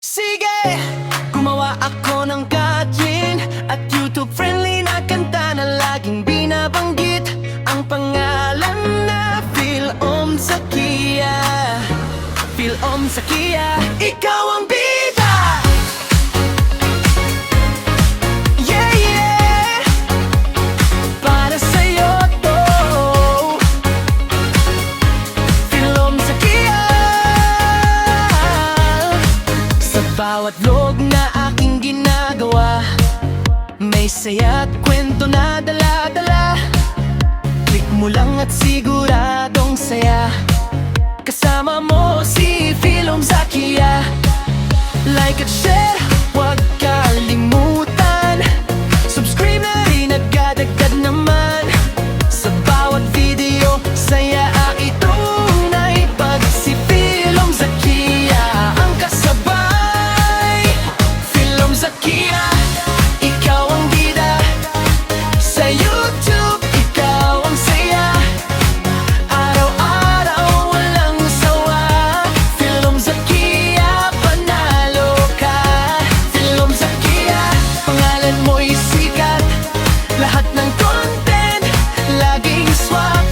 Sige, gumawa ako ng Katrin at YouTube-friendly na kanta na laging binabanggit ang pangalan na Philom Zakia. Philom Zakia, ikaw ang bida! Yeah, yeah! Para sa'yo to Philom Zakia. Sa bawat vlog na aking ginagawa, may saya at kwento na dala-dala. Click mo lang at siguradong saya. Kasama mo si Philom Zakia. Like at share, huwag kalimutan. Subscribe na rin, agad-agad naman. Sa bawat video, saya itunay. Pag si Philom Zakia ang kasabay. Philom Zakia, ikaw ang bida. Sa YouTube, ikaw ang saya. Araw-araw walang sawa. Philom Zakia, panalo ka. Philom Zakia, pangalan mo'y sikat. Lahat ng content, laging swak.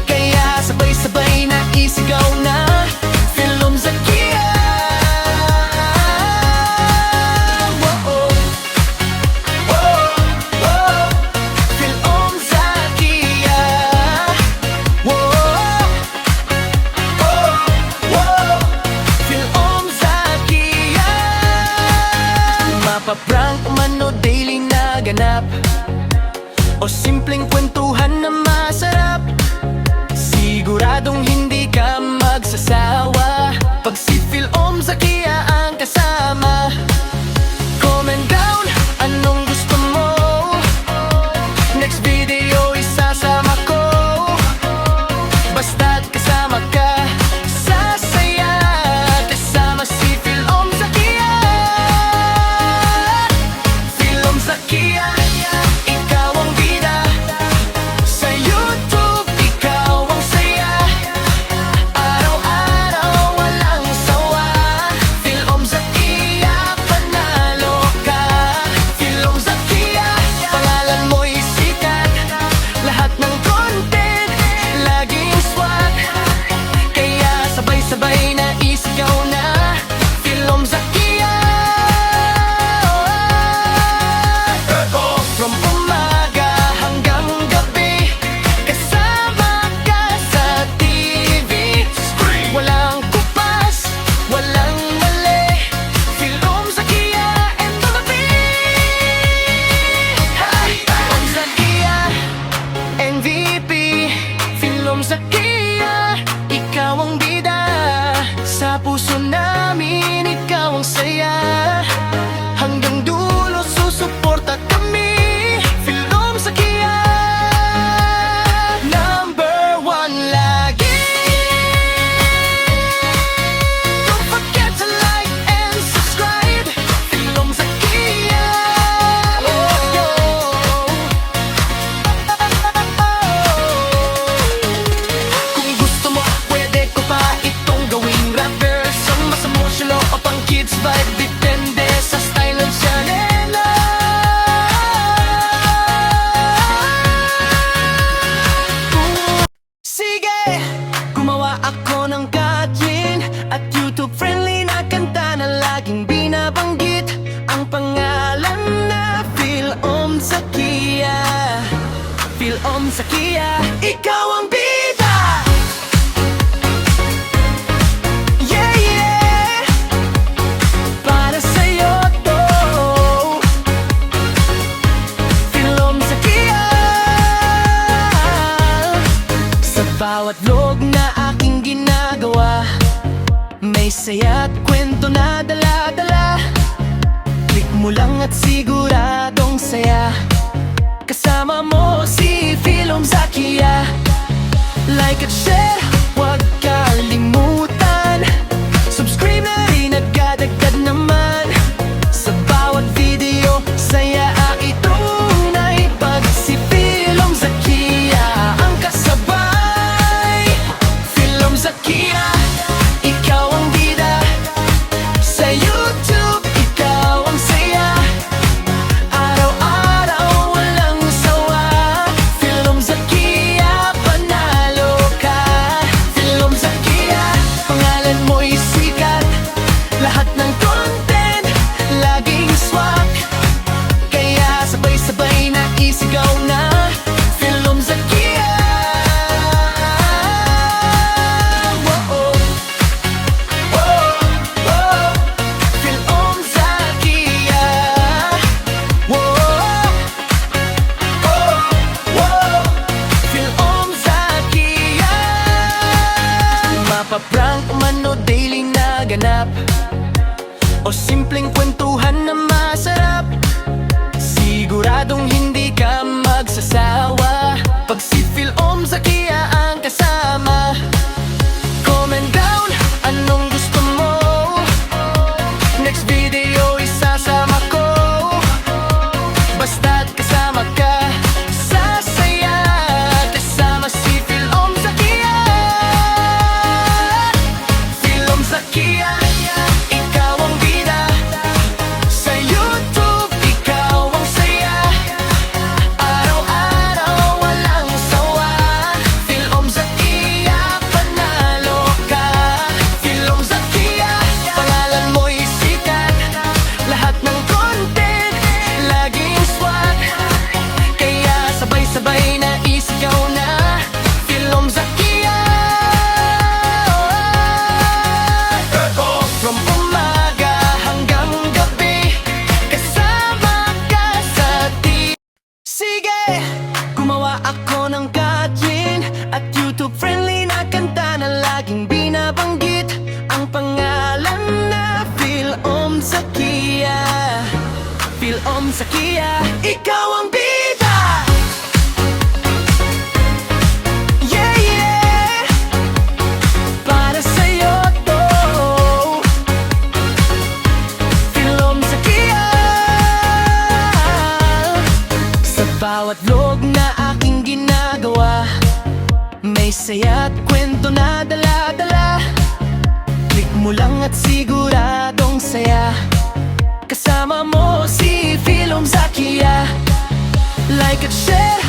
Kaya sabay-sabay na isigaw na Philom Zakia. Whoa, whoa, whoa. Philom Zakia. Whoa, whoa, whoa. Philom Zakia. Mapaprank man o daily na ganap, o simpleng kwentuhan na masarap, siguradong hindi ka magsasawa pag si Philom Zakia ang kasama. Comment down, anong gusto mo? Next video isasama ko. Basta't kasama ka, sasaya. Kasama si Philom Zakia. Philom Zakia, ikaw ang bida. Sa YouTube, ikaw ang saya. Araw-araw walang sawa. Philom Zakia, panalo ka. Philom Zakia, pangalan mo'y sikat. Lahat ng content, laging swak. Kaya sabay-sabay na isigaw na Philom Zakia. From umaga hanggang gabi, kasama ka sa TV. Walang kupas, walang mali. Philom Zakia and Malapi. Philom Zakia, MVP. Philom Zakia, ikaw ang bida. Sa puso namin, ikaw ang saya. Hanggang dulo susuporta kami. Philom Zakia, number one lagi. Don't forget to like and subscribe. Philom Zakia. Kung gusto mo, pwede ko pa itong gawing rapper. Sama sa motion o pang kids vibe, depende sa style ng chanela. Sige, gumawa ako ng Katrin at YouTube-friendly na kanta na laging binabanggit ang pangalan na Philom Zakia. Philom Zakia, ikaw ang bida! Yeah, yeah! Para sa'yo to Philom Zakia. Sa bawat vlog na aking ginagawa, may saya at kwento na dala-dala. Click mo lang at siguradong saya. Kasama mo si Philom Zakia. Like at share, huwag kalimutan. Subscribe na rin, agad-agad naman. Sa bawat video, saya itunay. Pag si Philom Zakia ang kasabay. Philom Zakia, ikaw ang bida. Sa o simpleng kwentuhan na masarap, siguradong hindi ka magsasawa pag si Philom Zakia ang kasama. Comment down, anong gusto mo? Next video isasama ko. Basta't kasama ka, sasaya. Kasama si Philom Zakia. Philom Zakia, ikaw ang bida. Sa YouTube, ikaw ang saya. Araw-araw, walang sawa. Philom Zakia, panalo ka. Philom Zakia, pangalan mo'y sikat. Lahat ng content, laging swak. Kaya sabay-sabay na isigaw na Philom Zakia. From umaga hanggang gabi, kasama ka sa Sige, gumawa ako ng Katrin at YouTube friendly na kanta na laging binabanggit ang pangalan na Philom Zakia. Philom Zakia, ikaw ang bida. Yeah, yeah, para sa'yo to. Philom Zakia. Sa bawat vlog na aking ginagawa, may saya at kwento na dala-dala. Click mo lang at siguradong saya. Kasama mo si Philom Zakia. Like at share